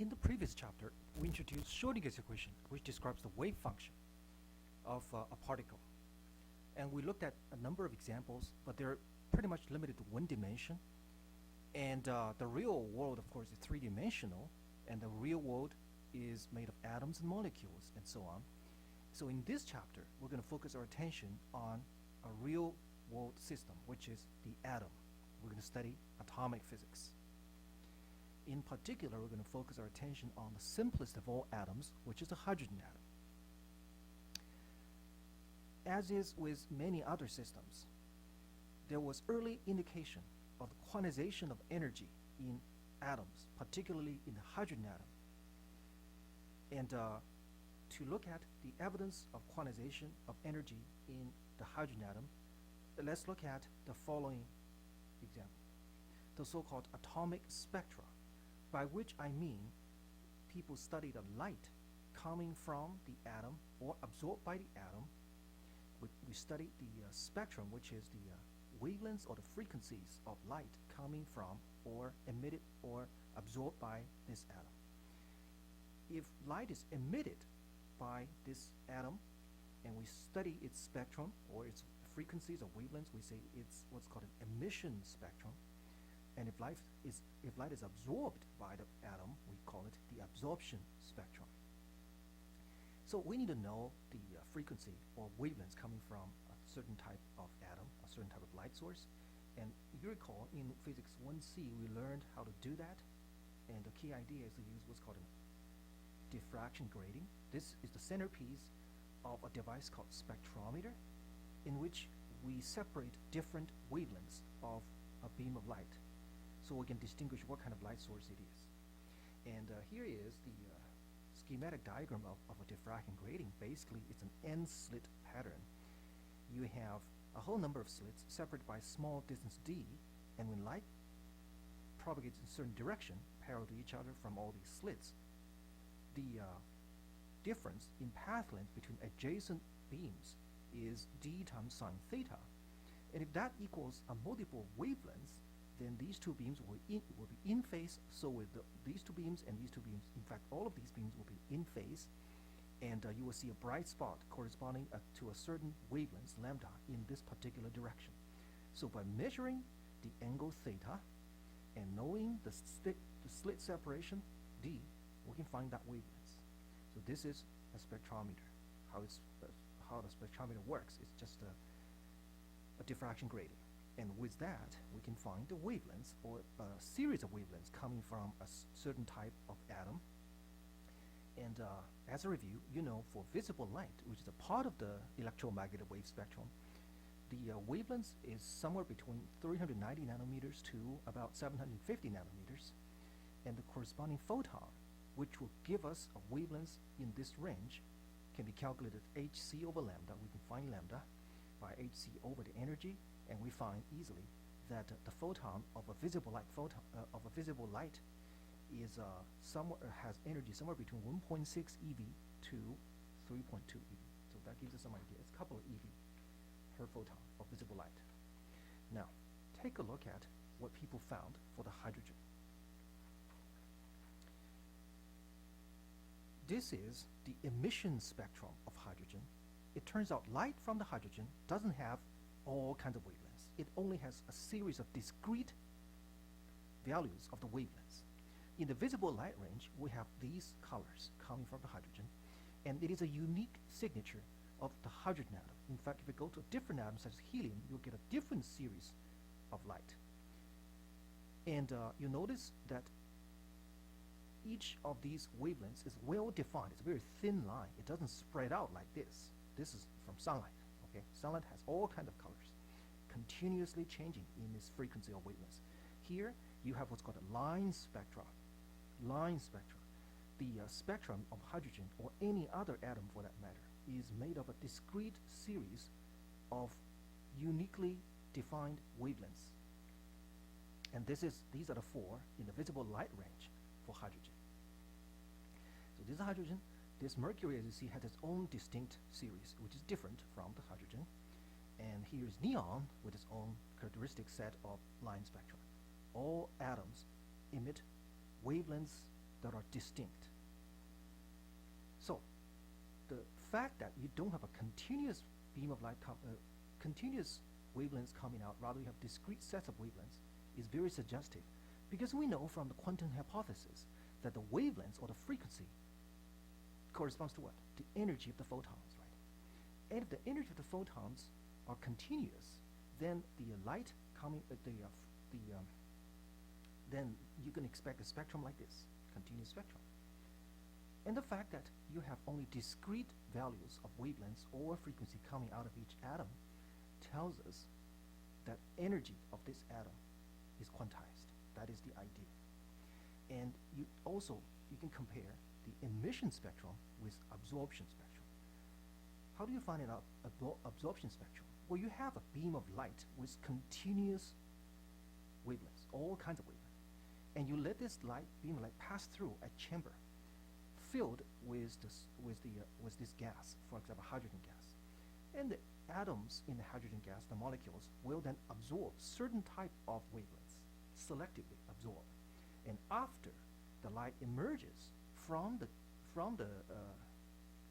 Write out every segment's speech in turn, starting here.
In the previous chapter, we introduced Schrödinger's equation, which describes the wave function of a particle. And we looked at a number of examples, but they're pretty much limited to one dimension. And the real world, of course, is three-dimensional, and the real world is made of atoms and molecules and so on. So in this chapter, we're going to focus our attention on a real world system, which is the atom. We're going to study atomic physics. In particular, we're going to focus our attention on the simplest of all atoms, which is the hydrogen atom. As is with many other systems, there was early indication of the quantization of energy in atoms, particularly in the hydrogen atom. And to look at the evidence of quantization of energy in the hydrogen atom, let's look at the following example, the so-called atomic spectra, by which I mean people study the light coming from the atom or absorbed by the atom. We study the spectrum, which is the wavelengths or the frequencies of light coming from or emitted or absorbed by this atom. If light is emitted by this atom and we study its spectrum or its frequencies or wavelengths, we say it's what's called an emission spectrum. And if light is absorbed by the atom, we call it the absorption spectrum. So we need to know the frequency or wavelengths coming from a certain type of atom, a certain type of light source. And you recall in physics 1C, we learned how to do that. And the key idea is to use what's called a diffraction grating. This is the centerpiece of a device called spectrometer, in which we separate different wavelengths of a beam of light, so we can distinguish what kind of light source it is. And here is the schematic diagram of a diffraction grating. Basically, it's an N-slit pattern. You have a whole number of slits separated by a small distance d, and when light propagates in a certain direction, parallel to each other from all these slits, the difference in path length between adjacent beams is d times sine theta. And if that equals a multiple wavelengths, then these two beams will be in phase. So with these two beams and these two beams, in fact, all of these beams will be in phase, and you will see a bright spot corresponding to a certain wavelength, lambda, in this particular direction. So by measuring the angle theta and knowing the slit separation, d, we can find that wavelength. So this is a spectrometer. How the spectrometer works is just a diffraction grating. And with that, we can find the wavelengths or a series of wavelengths coming from a certain type of atom. And as a review, you know, for visible light, which is a part of the electromagnetic wave spectrum, the wavelengths is somewhere between 390 nanometers to about 750 nanometers. And the corresponding photon, which will give us a wavelength in this range, can be calculated hc over lambda. We can find lambda by hc over the energy, and we find easily that the photon of a visible light is has energy somewhere between 1.6 eV to 3.2 eV. So that gives us some idea. It's a couple of eV per photon of visible light. Now, take a look at what people found for the hydrogen. This is the emission spectrum of hydrogen. It turns out light from the hydrogen doesn't have all kinds of wavelengths. It only has a series of discrete values of the wavelengths. In the visible light range, we have these colors coming from the hydrogen, and it is a unique signature of the hydrogen atom. In fact, if you go to a different atom such as helium, you'll get a different series of light. And you notice that each of these wavelengths is well defined. It's a very thin line. It doesn't spread out like this. This is from sunlight. Okay, sunlight has all kinds of colors, continuously changing in its frequency or wavelengths. Here you have what's called a line spectra. Line spectra. The spectrum of hydrogen or any other atom for that matter is made of a discrete series of uniquely defined wavelengths. And these are the four in the visible light range for hydrogen. So this is hydrogen. This mercury, as you see, has its own distinct series, which is different from the hydrogen. And here is neon with its own characteristic set of line spectra. All atoms emit wavelengths that are distinct. So the fact that you don't have a continuous beam of light, continuous wavelengths coming out, rather you have discrete sets of wavelengths, is very suggestive, because we know from the quantum hypothesis that the wavelengths or the frequency corresponds to what? The energy of the photons, right? And if the energy of the photons are continuous, then the light coming, then you can expect a spectrum like this, continuous spectrum. And the fact that you have only discrete values of wavelengths or frequency coming out of each atom tells us that energy of this atom is quantized. That is the idea. And you can compare the emission spectrum with absorption spectrum. How do you find out absorption spectrum? Well, you have a beam of light with continuous wavelengths, all kinds of wavelengths, and you let this beam of light pass through a chamber filled with this gas, for example, hydrogen gas. And the atoms in the hydrogen gas, the molecules, will then absorb certain type of wavelengths, selectively absorb. And after the light emerges from the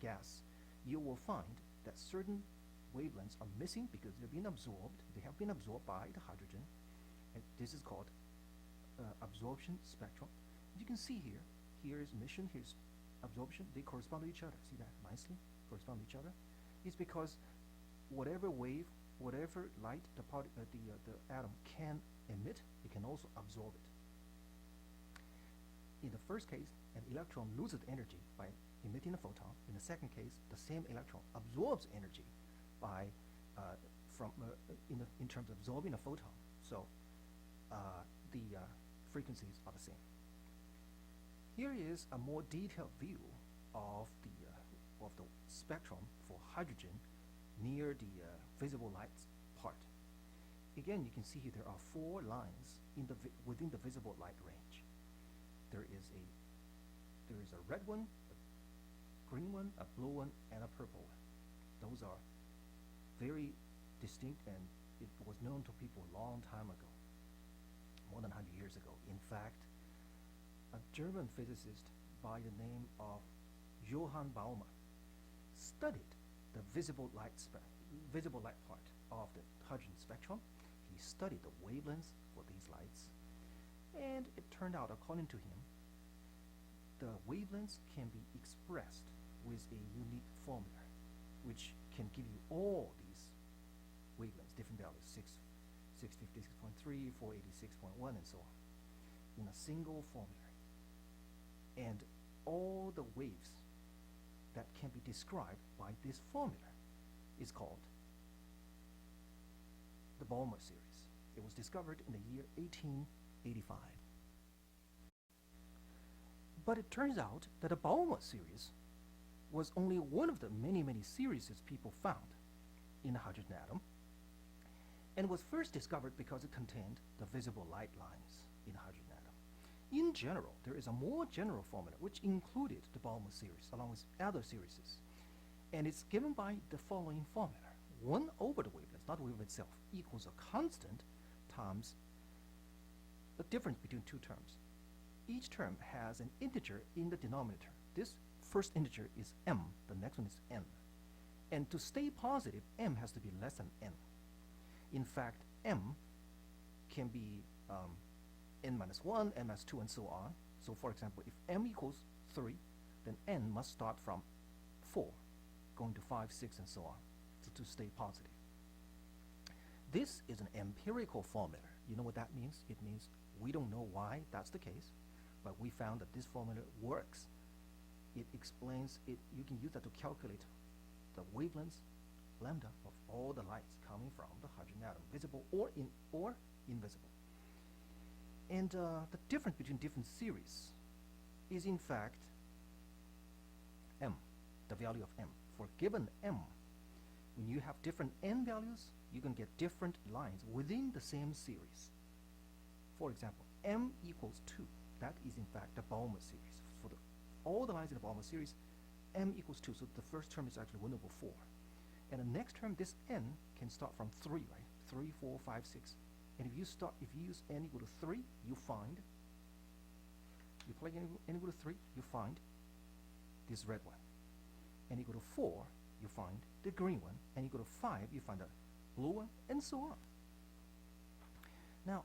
gas, you will find that certain wavelengths are missing because they've been absorbed. They have been absorbed by the hydrogen, and this is called absorption spectrum. You can see here is emission, here's absorption. They correspond to each other. See that nicely? Correspond to each other. It's because whatever wave, whatever light the atom can emit, it can also absorb it. In the first case, an electron loses energy by emitting a photon. In the second case, the same electron absorbs energy by in terms of absorbing a photon. So the frequencies are the same. Here is a more detailed view of the spectrum for hydrogen near the visible light part. Again, you can see here there are 4 lines within the visible light range. There is a red one, a green one, a blue one, and a purple one. Those are very distinct, and it was known to people a long time ago, more than 100 years ago. In fact, a German physicist by the name of Johann Balmer studied the visible light part of the hydrogen spectrum. He studied the wavelengths for these lights, and it turned out, according to him, the wavelengths can be expressed with a unique formula, which can give you all these wavelengths, different values, 656.3, 486.1, and so on, in a single formula. And all the waves that can be described by this formula is called the Balmer series. It was discovered in the year 1885. But it turns out that the Balmer series was only one of the many, many series people found in the hydrogen atom, and was first discovered because it contained the visible light lines in the hydrogen atom. In general, there is a more general formula which included the Balmer series along with other series, and it's given by the following formula. 1 over the wavelength, not the wavelength itself, equals a constant times the difference between 2 terms. Each term has an integer in the denominator. This first integer is m, the next one is n. And to stay positive, m has to be less than n. In fact, m can be n minus 1, n minus 2, and so on. So for example, if m equals 3, then n must start from 4, going to 5, 6, and so on, to stay positive. This is an empirical formula. You know what that means? It means we don't know why that's the case, but we found that this formula works. It explains it. You can use that to calculate the wavelengths, lambda, of all the lights coming from the hydrogen atom, visible or invisible. And the difference between different series is in fact m, the value of m. For given m, when you have different n values, you can get different lines within the same series. For example, m equals 2. That is in fact the Balmer series. For all the lines in the Balmer series, m equals 2. So the first term is actually 1 over 4. And the next term, this n can start from 3, right? 3, 4, 5, 6. And if you use n equal to 3, you find plug n equal to 3, you find this red one. N equal to 4, you find the green one. N equal to 5, you find the blue one, and so on. Now,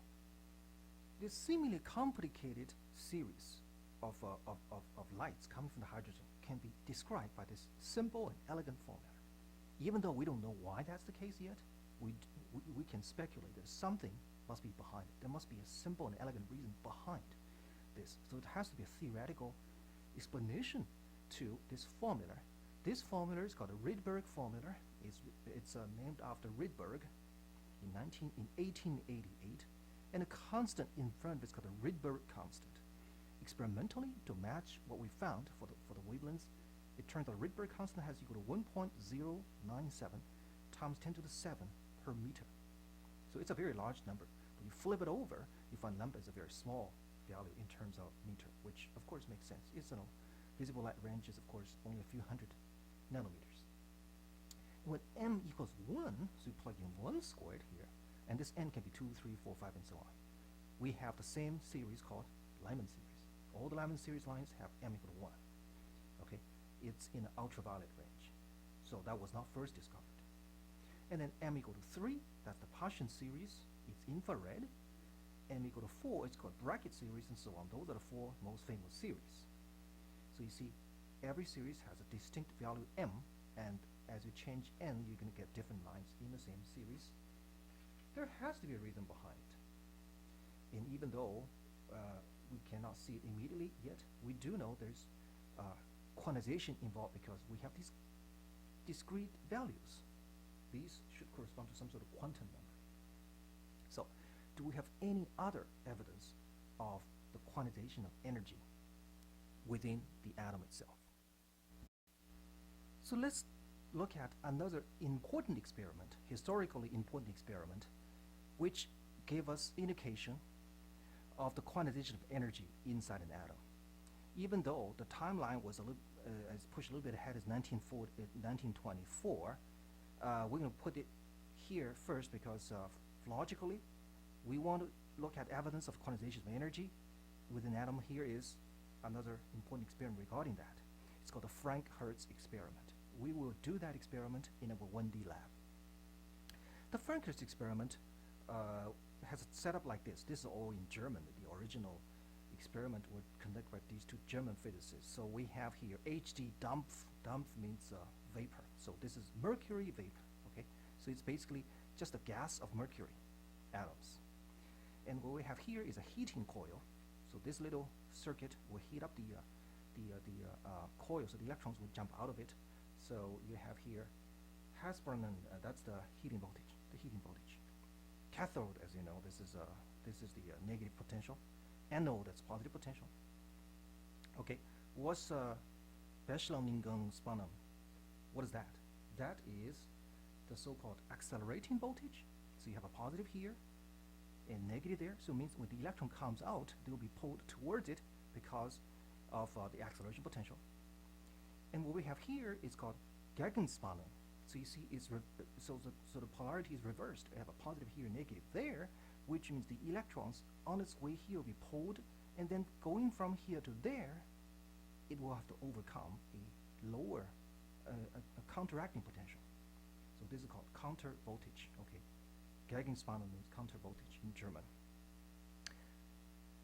this seemingly complicated series of lights coming from the hydrogen can be described by this simple and elegant formula. Even though we don't know why that's the case yet, we can speculate that something must be behind it. There must be a simple and elegant reason behind this. So it has to be a theoretical explanation to this formula. This formula is called the Rydberg formula. It's named after Rydberg in 1888, and a constant in front of it is called the Rydberg constant. Experimentally, to match what we found for the wavelengths, it turns out the Rydberg constant has equal to 1.097 times 10 to the 7 per meter. So it's a very large number. When you flip it over, you find lambda is a very small value in terms of meter, which of course makes sense. It's, visible light range is of course only a few hundred nanometers. When m equals 1, so you plug in 1 squared here, and this n can be 2, 3, 4, 5, and so on. We have the same series called Lyman series. All the Lyman series lines have m equal to 1. Okay, it's in the ultraviolet range. So that was not first discovered. And then m equal to 3, that's the Paschen series, it's infrared. M equal to 4, it's called bracket series, and so on. Those are the 4 most famous series. So you see, every series has a distinct value m, and as you change n, you're going to get different lines in the same series. There has to be a reason behind it. And even though we cannot see it immediately yet, we do know there's quantization involved because we have these discrete values. These should correspond to some sort of quantum number. So, do we have any other evidence of the quantization of energy within the atom itself? So let's look at another important experiment, historically important experiment, which gave us indication of the quantization of energy inside an atom. Even though the timeline was pushed a little bit ahead, is 1924, we're going to put it here first because logically, we want to look at evidence of quantization of energy within an atom. Here is another important experiment regarding that. It's called the Frank-Hertz experiment. We will do that experiment in our 1D lab. The Frank-Hertz experiment has a setup like this. This is all in German. The original experiment was conducted by these 2 German physicists. So we have here HD Dampf. Dampf means vapor. So this is mercury vapor. Okay, so it's basically just a gas of mercury atoms. And what we have here is a heating coil. So this little circuit will heat up the coil, so the electrons will jump out of it. So you have here Hasberman, that's the heating voltage. The heating voltage. Cathode, as you know, this is the negative potential. Anode, that's positive potential. Okay, what's Beschleunigungsspannung? What is that? That is the so-called accelerating voltage. So you have a positive here and negative there. So it means when the electron comes out, they will be pulled towards it because of the acceleration potential. And what we have here is called Gegenspannung. So you see, it's so the polarity is reversed. We have a positive here, negative there, which means the electrons on its way here will be pulled, and then going from here to there, it will have to overcome a lower, a counteracting potential. So this is called counter voltage. Okay, Gegenspannung means counter voltage in German.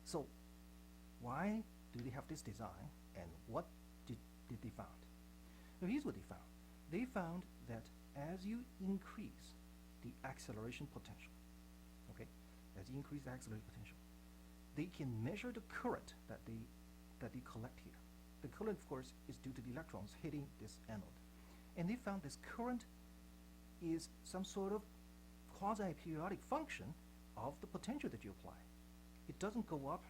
So why do they have this design, and what did they found? Now here's what they found. They found that as you increase the acceleration potential, okay, as you increase the acceleration potential, they can measure the current that they collect here. The current, of course, is due to the electrons hitting this anode. And they found this current is some sort of quasi-periodic function of the potential that you apply. It doesn't go up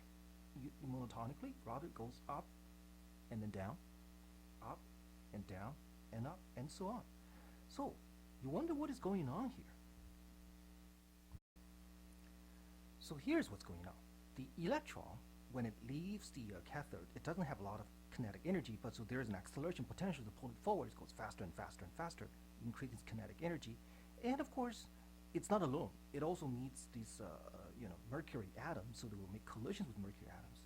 monotonically, rather it goes up and then down, up and down, and up, and so on. So, you wonder what is going on here. So here's what's going on. The electron, when it leaves the cathode, it doesn't have a lot of kinetic energy, but so there's an acceleration potential to pull it forward. It goes faster and faster and faster, increasing kinetic energy. And of course, it's not alone. It also meets these mercury atoms, so they will make collisions with mercury atoms.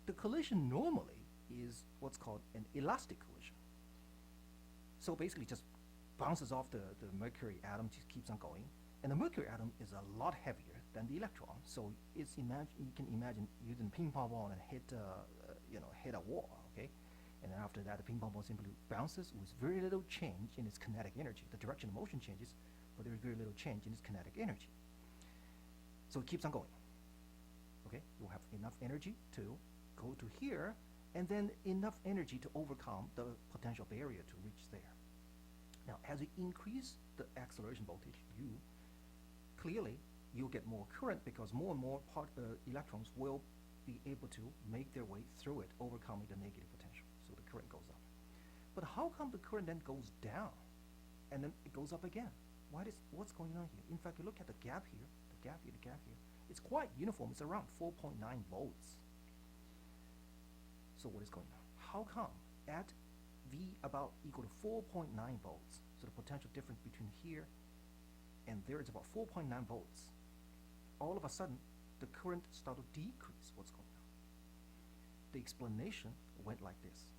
the collision normally is what's called an elastic collision. So basically just bounces off the mercury atom, just keeps on going. And the mercury atom is a lot heavier than the electron. So you can imagine using a ping pong ball and hit a wall, okay? And then after that, the ping pong ball simply bounces with very little change in its kinetic energy. The direction of motion changes, but there's very little change in its kinetic energy. So it keeps on going. Okay, you have enough energy to go to here, and then enough energy to overcome the potential barrier to reach there. Now, as you increase the acceleration voltage, you'll get more current because more and more electrons will be able to make their way through it, overcoming the negative potential. So the current goes up. But how come the current then goes down, and then it goes up again? What's going on here? In fact, you look at the gap here, the gap here. It's quite uniform. It's around 4.9 volts. So what is going on? How come at V about equal to 4.9 volts, so the potential difference between here and there is about 4.9 volts, all of a sudden the current started to decrease? What's going on? The explanation went like this.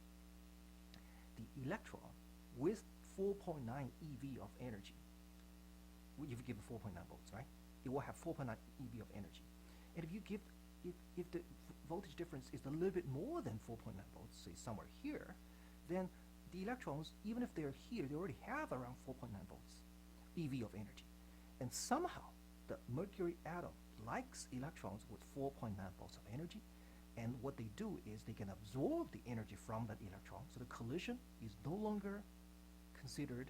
The electron with 4.9 eV of energy, if you give it 4.9 volts, right? It will have 4.9 eV of energy. And if the voltage difference is a little bit more than 4.9 volts, say somewhere here, then the electrons, even if they're here, they already have around 4.9 volts eV of energy. And somehow the mercury atom likes electrons with 4.9 volts of energy, and what they do is they can absorb the energy from that electron, so the collision is no longer considered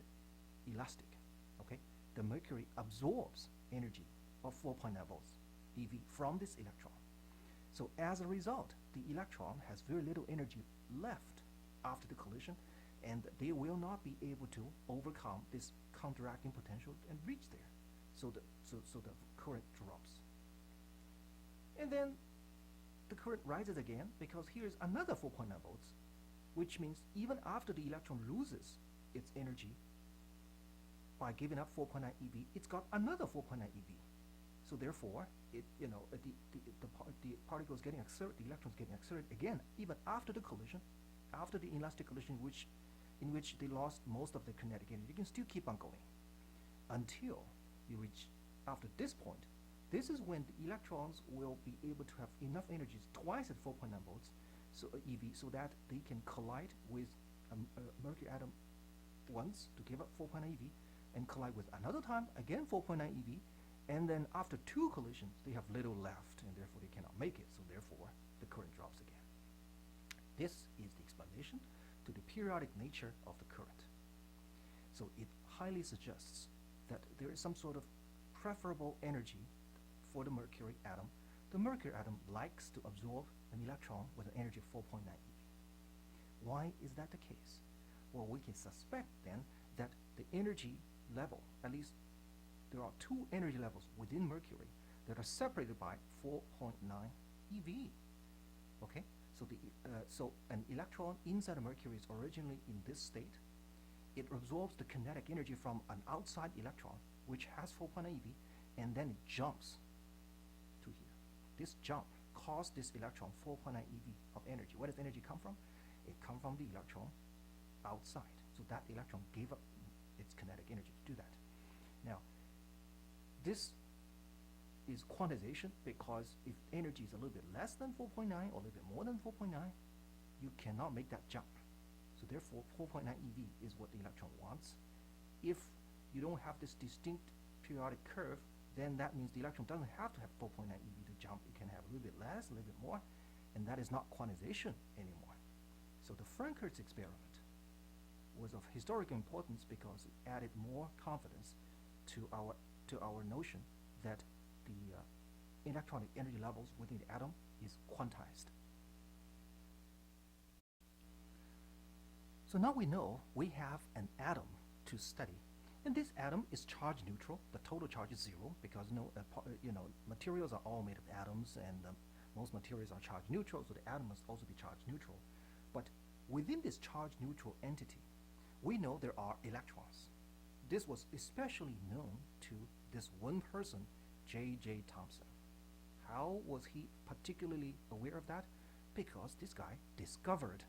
elastic. Okay, the mercury absorbs energy of 4.9 volts eV from this electron. So as a result, the electron has very little energy left after the collision, and they will not be able to overcome this counteracting potential and reach there. So the current drops. And then the current rises again because here's another 4.9 volts, which means even after the electron loses its energy by giving up 4.9 eV, it's got another 4.9 eV. So therefore, the particle is getting accelerated, the electron is getting accelerated again, even after the collision, after the elastic collision, in which they lost most of their kinetic energy. You can still keep on going until you reach, after this point, this is when the electrons will be able to have enough energy, twice at 4.9 volts, so eV, so that they can collide with a mercury atom once to give up 4.9 eV, and collide with another time, again 4.9 eV, and then after two collisions, they have little left, and therefore they cannot make it, so therefore the current drops again. This is the explanation to the periodic nature of the current. So it highly suggests that there is some sort of preferable energy for the mercury atom. The mercury atom likes to absorb an electron with an energy of 4.9 eV. Why is that the case? Well, we can suspect then that the energy level, at least there are two energy levels within mercury that are separated by 4.9 eV. Okay, so an electron inside a mercury is originally in this state. It absorbs the kinetic energy from an outside electron, which has 4.9 eV, and then it jumps to here. This jump caused this electron 4.9 eV of energy. Where does energy come from? It comes from the electron outside. So that electron gave up its kinetic energy to do that. Now, this is quantization, because if energy is a little bit less than 4.9 or a little bit more than 4.9, you cannot make that jump. So therefore, 4.9 eV is what the electron wants. If you don't have this distinct periodic curve, then that means the electron doesn't have to have 4.9 eV to jump. It can have a little bit less, a little bit more, and that is not quantization anymore. So the Franker's experiment was of historical importance because it added more confidence to our notion that the electronic energy levels within the atom is quantized. So now we know we have an atom to study, and this atom is charge neutral. The total charge is zero because materials are all made of atoms, and most materials are charge neutral, so the atom must also be charge neutral. But within this charge neutral entity, we know there are electrons. This was especially known to this one person, J.J. Thomson. How was he particularly aware of that? because this guy discovered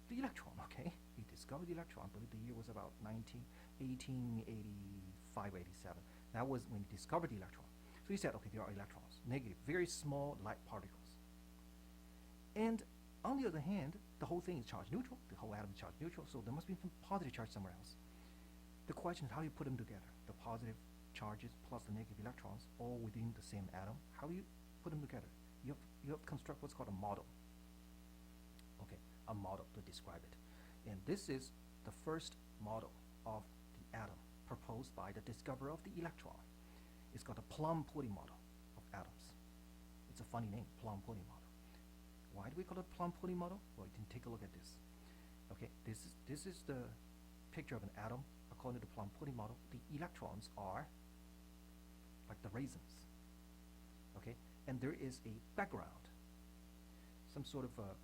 the electron, okay? He discovered the electron. I believe the year was about 1885, 87. That was when he discovered the electron. So he said, okay, there are electrons, negative, very small light particles. And on the other hand, the whole thing is charge neutral. The whole atom is charge neutral, so there must be some positive charge somewhere else. The question is how do you put them together? The positive charges plus the negative electrons all within the same atom. How do you put them together? You have to construct what's called a model. Okay, a model to describe it. And this is the first model of the atom proposed by the discoverer of the electron. It's called a plum-pudding model of atoms. It's a funny name, plum-pudding model. Why do we call it plum-pudding model? Well, you can take a look at this. Okay, this is the picture of an atom according to the plum-pudding model. The electrons are like the raisins. Okay, and there is a background, some sort of a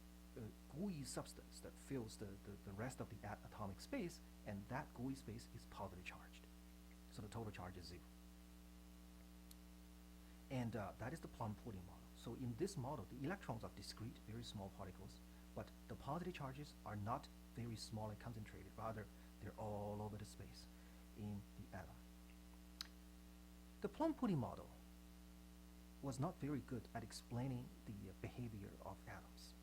gooey substance that fills the rest of the atomic space, and that gooey space is positively charged. So the total charge is 0. And that is the plum-pudding model. So in this model, the electrons are discrete, very small particles, but the positive charges are not very small and concentrated. Rather, they're all over the space in the atom. The plum-pudding model was not very good at explaining the behavior of atoms.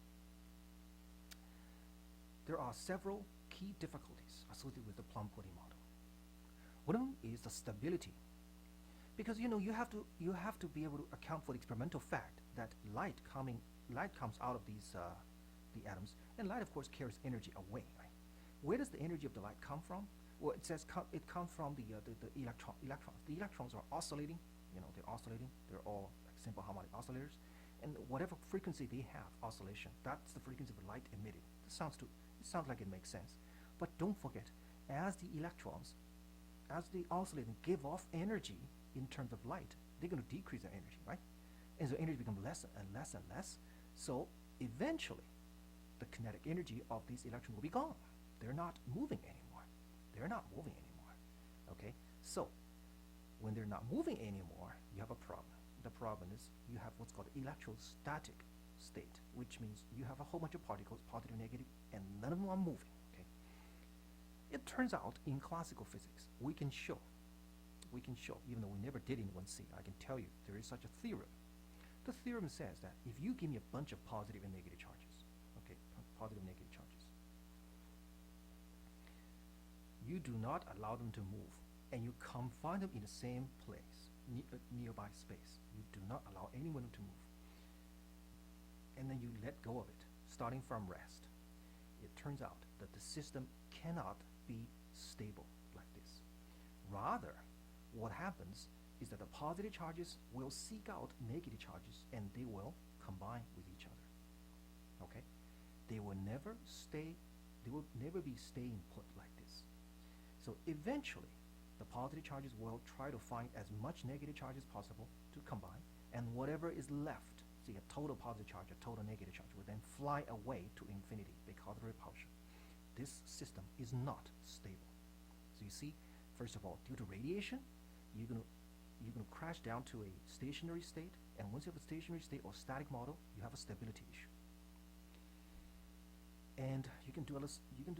There are several key difficulties associated with the plum-pudding model. One of them is the stability, because you have to be able to account for the experimental fact that light comes out of these the atoms, and light of course carries energy away. Right? Where does the energy of the light come from? Well, it says it comes from the electrons. The electrons are oscillating. They're oscillating. They're all like simple harmonic oscillators, and whatever frequency they have oscillation, that's the frequency of the light emitted. It sounds like it makes sense, but don't forget, as the electrons, as they oscillate and give off energy in terms of light, they're going to decrease their energy, right? And so energy becomes less and less and less. So eventually, the kinetic energy of these electrons will be gone. They're not moving anymore. Okay? So when they're not moving anymore, you have a problem. The problem is you have what's called electrostatic state, which means you have a whole bunch of particles, positive, negative, and none of them are moving. Okay? It turns out in classical physics, we can show, even though we never did in 1C, I can tell you there is such a theorem. The theorem says that if you give me a bunch of positive and negative charges, okay, positive and negative charges, you do not allow them to move, and you confine them in the same place, nearby space. You do not allow anyone to move. And then you let go of it, starting from rest. It turns out that the system cannot be stable like this. Rather, what happens is that the positive charges will seek out negative charges and they will combine with each other. Okay? They will never be staying put like this. So eventually, the positive charges will try to find as much negative charge as possible to combine, and whatever is left, see, a total positive charge, a total negative charge, will then fly away to infinity because of repulsion. This system is not stable. So you see, first of all, due to radiation, you're going to crash down to a stationary state, and once you have a stationary state or static model, you have a stability issue. And you can do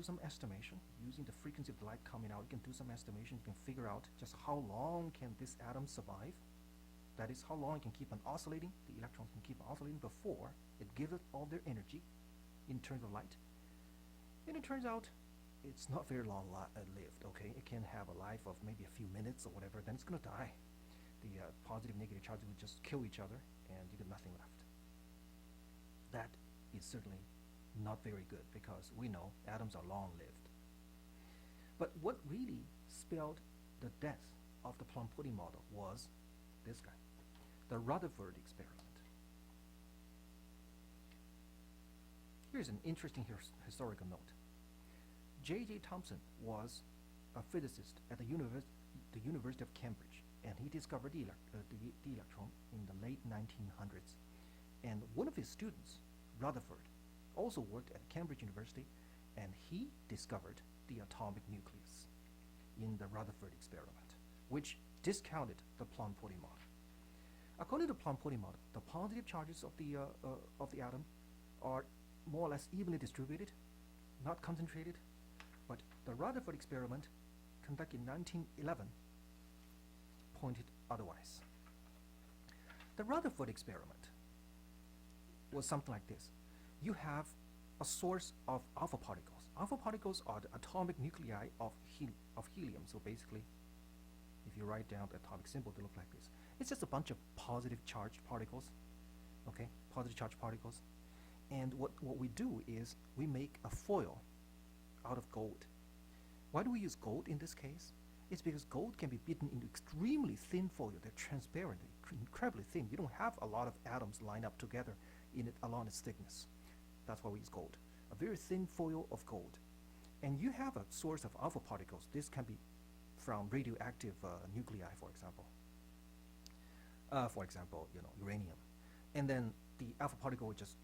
some estimation using the frequency of the light coming out. You can do some estimation. You can figure out just how long can this atom survive. That is, how long it can keep on oscillating. The electrons can keep on oscillating before it gives it all their energy in terms of light. And it turns out it's not very long lived. Okay, it can have a life of maybe a few minutes or whatever. Then it's going to die. The positive, negative charges will just kill each other, and you get nothing left. That is certainly not very good, because we know atoms are long-lived. But what really spelled the death of the plum-pudding model was this guy, the Rutherford experiment. Here's an interesting historical note. J.J. Thomson was a physicist at the University of Cambridge, and he discovered the electron in the late 1900s. And one of his students, Rutherford, also worked at Cambridge University, and he discovered the atomic nucleus in the Rutherford experiment, which discounted the plum-pudding model. According to the plum-pudding model, the positive charges of the atom are more or less evenly distributed, not concentrated, but the Rutherford experiment conducted in 1911 pointed otherwise. The Rutherford experiment was something like this. You have a source of alpha particles. Alpha particles are the atomic nuclei of helium. So basically, if you write down the atomic symbol, they look like this. It's just a bunch of positive charged particles, okay? Positive charged particles. And what we do is we make a foil out of gold. Why do we use gold in this case? It's because gold can be beaten into extremely thin foil. They're transparent, incredibly thin. You don't have a lot of atoms lined up together in it along its thickness. That's why we use gold. A very thin foil of gold. And you have a source of alpha particles. This can be from radioactive nuclei, for example. Uranium. And then the alpha particle would just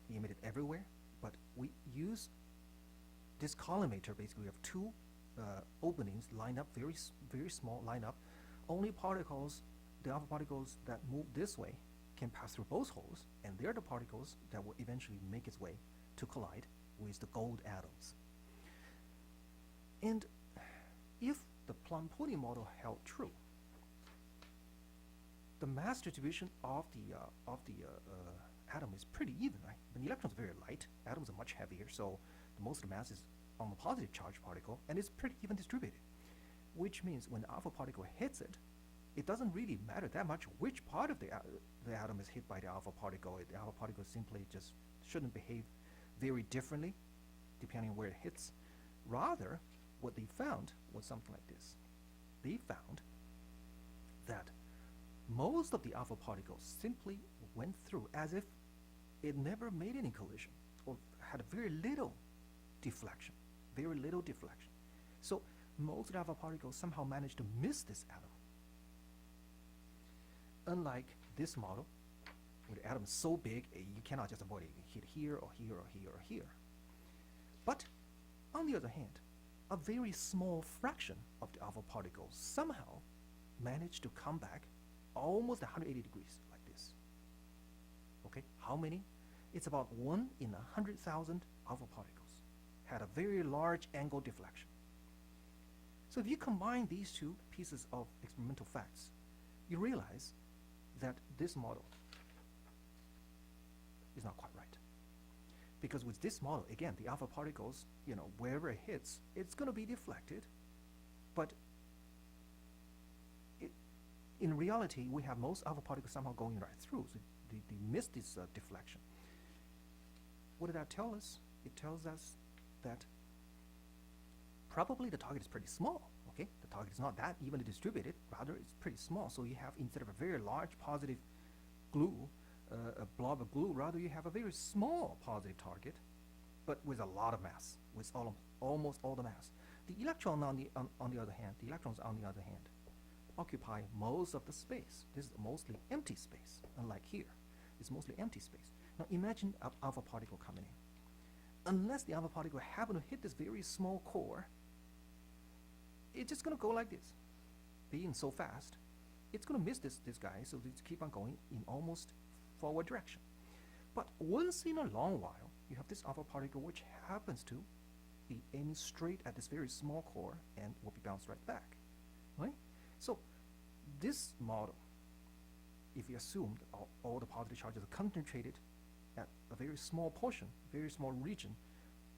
be emitted everywhere. But we use this collimator. Basically, we have two openings lined up, very small lined up. Only particles, the alpha particles that move this way, can pass through both holes, and they're the particles that will eventually make its way to collide with the gold atoms. And if the Plum-Pudding model held true, the mass distribution of the atom is pretty even, right? When electrons are very light, atoms are much heavier, so the most of the mass is on the positive charge particle, and it's pretty even distributed, which means when the alpha particle hits it, it doesn't really matter that much which part of the atom is hit by the alpha particle. The alpha particle simply just shouldn't behave very differently depending on where it hits. Rather, what they found was something like this. They found that most of the alpha particles simply went through as if it never made any collision or had very little deflection, very little deflection. So most of the alpha particles somehow managed to miss this atom. Unlike this model, where the atom is so big, you cannot just avoid it. You can hit here or here or here or here. But on the other hand, a very small fraction of the alpha particles somehow managed to come back almost 180 degrees like this. Okay, how many? It's about 1 in 100,000 alpha particles had a very large angle deflection. So if you combine these two pieces of experimental facts, you realize that this model is not quite right. Because with this model, again, the alpha particles, wherever it hits, it's going to be deflected. But in reality, we have most alpha particles somehow going right through, so they miss this deflection. What did that tell us? It tells us that probably the target is pretty small. Okay, the target is not that evenly distributed, rather it's pretty small. So you have, instead of a very large positive glue, a blob of glue, rather you have a very small positive target, but with a lot of mass, with almost all the mass. The electrons on the other hand, occupy most of the space. This is mostly empty space, unlike here. It's mostly empty space. Now imagine an alpha particle coming in. Unless the alpha particle happen to hit this very small core, it's just going to go like this. Being so fast, it's going to miss this guy, so it's keep on going in almost forward direction. But once in a long while, you have this alpha particle which happens to be aiming straight at this very small core and will be bounced right back, right? So this model, if you assume that all the positive charges are concentrated at a very small portion, very small region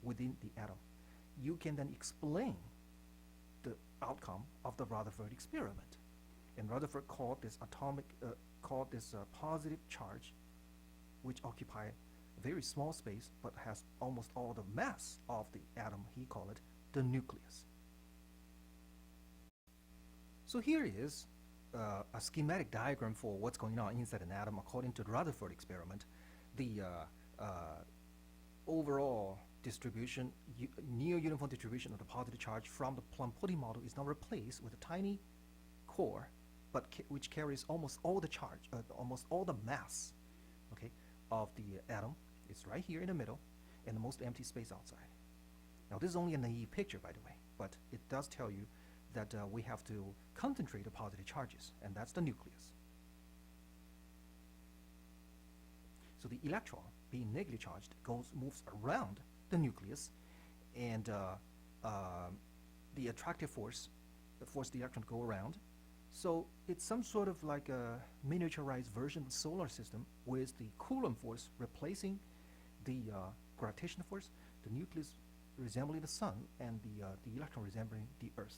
within the atom, you can then explain the outcome of the Rutherford experiment. And Rutherford called this positive charge, which occupy a very small space but has almost all the mass of the atom, he called it the nucleus. So here is a schematic diagram for what's going on inside an atom according to the Rutherford experiment. The overall distribution, near uniform distribution of the positive charge from the Plum-Pudding model is now replaced with a tiny core, but which carries almost all the charge, almost all the mass, okay, of the atom. It's right here in the middle, and the most empty space outside. Now this is only a naive picture, by the way, but it does tell you that we have to concentrate the positive charges, and that's the nucleus. So the electron being negatively charged, moves around the nucleus, and the attractive force, force the electron to go around. So it's some sort of like a miniaturized version of the solar system with the Coulomb force replacing the gravitational force, the nucleus resembling the sun, and the electron resembling the Earth.